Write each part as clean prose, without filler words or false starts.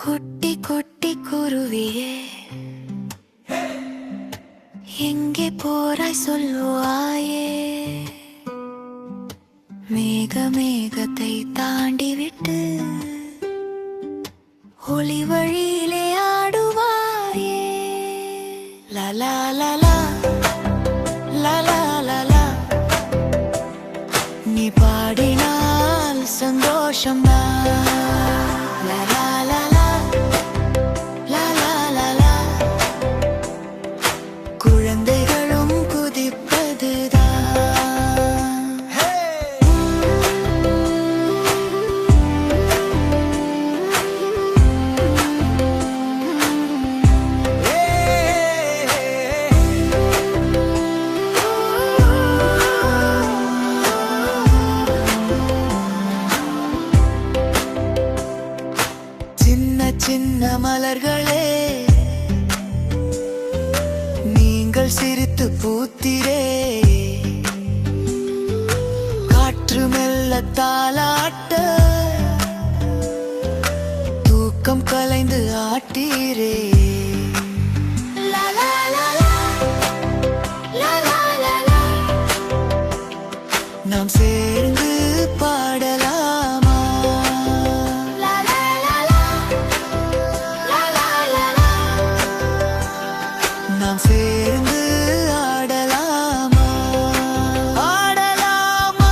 குட்டி குட்டி குருவியே, எங்கே போராய் சொல்லுவாயே? மேகத்தை தாண்டி விட்டு ஒளி வழியிலே ஆடுவாயே. லலா லலா லலா லலா, நீ பாடினால் சந்தோஷம் தான். லலா லலா லலா லலா, குழந்தைகளும் குதிப்பதுதான். சின்ன மலர்களே, நீங்கள் சிரித்து பூத்திரே. காற்று மெல்ல தாலாட்ட, தூக்கம் கலைந்து ஆட்டீரே. நாம் சேர்ந்து பாடலாமா? நாம் சேர்ந்து ஆடலாமா? ஆடலாமா?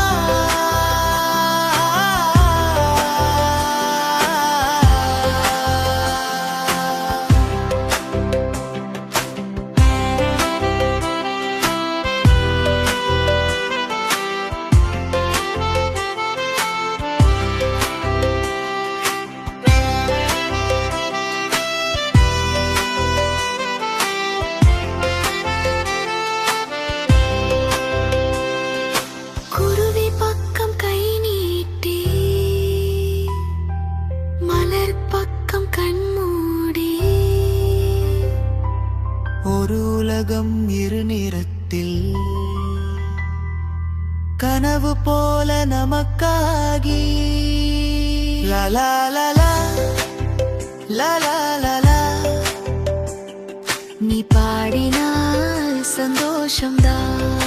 ஒரு உலகம் இரு நிறத்தில், கனவு போல நமக்காகி. லலா லலா லலா லலா, நீ பாடினால் சந்தோஷம்தான்.